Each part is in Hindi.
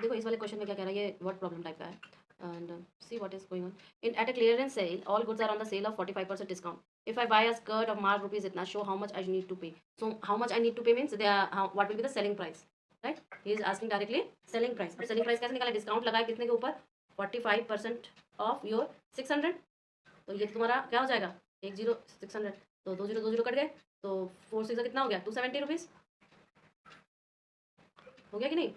देखो इस वाले क्वेश्चन में क्या कह रहा है, ये वर्ड प्रॉब्लम टाइप का है. And see what is going on. In at a clearance sale all goods are on the sale of 45% discount. If I buy a skirt of mark rupees इतना, show how much I need to pay. So how much I need to pay means they are what will be the selling price, right. He is asking directly selling price. अब सेलिंग प्राइस कैसे निकाला, डिस्काउंट लगाया कितने के ऊपर, 45% ऑफ योर 600. तो ये तुम्हारा क्या हो जाएगा, 600, तो 20 कट गए, तो 4 6 कितना हो गया, 270 रुपीज़ हो गया कि नहीं,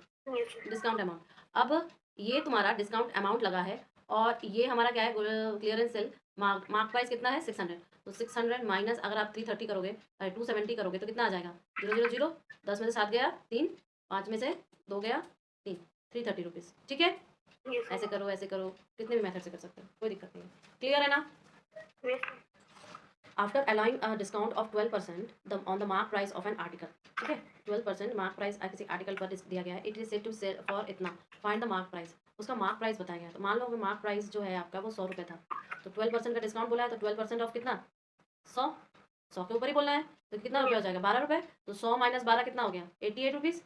डिस्काउंट अमाउंट. अब ये तुम्हारा डिस्काउंट अमाउंट लगा है, और ये हमारा क्या है, क्लियरेंस सेल. मार्क प्राइस कितना है 600, तो 600 माइनस अगर आप 330 करोगे, 270 करोगे तो कितना आ जाएगा, 000, 10 में से 7 गया 3, 5 में से 2 गया 3, 330 रुपीज़. ठीक है, ऐसे करो ऐसे करो, कितने भी मेथड से कर सकते हो, कोई दिक्कत नहीं है. क्लियर है ना. After allowing a discount of 12% on the mark price of an article. ठीक है, 12% मार्क प्राइस किसी आर्टिकल पर दिया गया है. It is said to sell for इतना, फाइंड द मार्क प्राइस. उसका मार्क प्राइस बताया गया. तो मान लो मार्क प्राइस जो है आपका वो 100 रुपये था, तो 12% का डिस्काउंट बोला है, तो 12% ऑफ कितना, 100. 100 के ऊपर ही बोलना है, तो कितना रुपया हो जाएगा, 12 रुपये. तो 100 माइनस 12 कितना हो गया, 88 रुपीज़.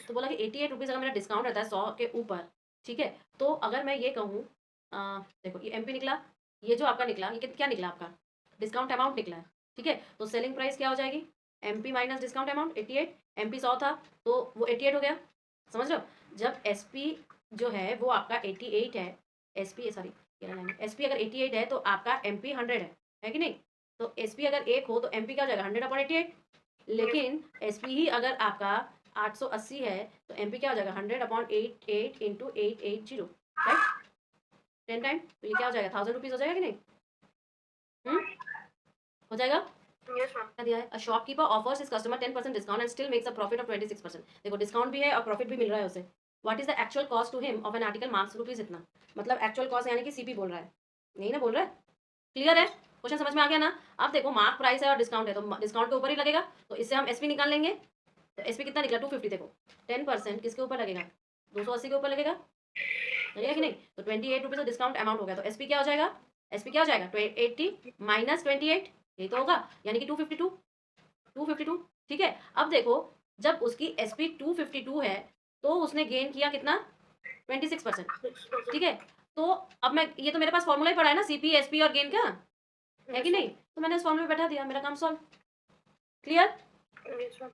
तो बोला कि 88 रुपीज़ अगर मेरा डिस्काउंट रहता है 100 के ऊपर, ठीक है, तो अगर मैं ये कहूँ, देखो ये MP निकला, ये जो आपका निकला, ये क्या निकला आपका, डिस्काउंट अमाउंट निकला है. ठीक है, तो सेलिंग प्राइस क्या हो जाएगी, MP minus discount amount 88. MP 100 था, तो वो 88 हो गया. समझ रहे हो, जब SP जो है वो आपका 88 है, SP सॉरी SP अगर 88 है तो आपका MP 100 है कि नहीं. तो SP अगर 1 हो तो MP क्या हो जाएगा, 100/88. लेकिन SP ही अगर आपका 880 है, तो MP क्या हो जाएगा, 100/88 इंटू 880, राइट, 10 टाइम. तो ये क्या हो जाएगा, 1000 रुपीज़ हो जाएगा कि नहीं, हो जाएगा. Yes, ma'am. क्या दिया है, a shopkeeper offers his customer 10% discount and still makes a profit of 26%. देखो डिस्काउंट भी है और प्रॉफिट भी मिल रहा है उसे. What is the actual cost to him of an article marks rupees इतना. मतलब एक्चुअल कॉस्ट यानी कि CP बोल रहा है, नहीं ना बोल रहा है. क्लियर है, क्वेश्चन समझ में आ गया ना. अब देखो मार्क प्राइस है और डिस्काउंट है, तो डिस्काउंट के ऊपर ही लगेगा, तो इससे हम SP निकाल लेंगे. तो SP कितना निकला, 250. देखो 10% किसके ऊपर लगेगा, 280 के ऊपर लगेगा कि नहीं. तो 28 रुपीज़ डिस्काउंट अमाउंट हो गया, तो SP क्या हो जाएगा, SP क्या हो जाएगा, 80 माइनस 28, यही तो होगा, यानी कि 252. ठीक है, अब देखो जब उसकी SP 252 है, तो उसने गेन किया कितना, 26%. ठीक है, तो अब मैं, ये तो मेरे पास फॉर्मूला ही पड़ा है ना, CP SP और गेन का, है कि नहीं, तो मैंने इस फॉर्मूले में बैठा दिया, मेरा काम सॉल्व. क्लियर. Yes, ma'am.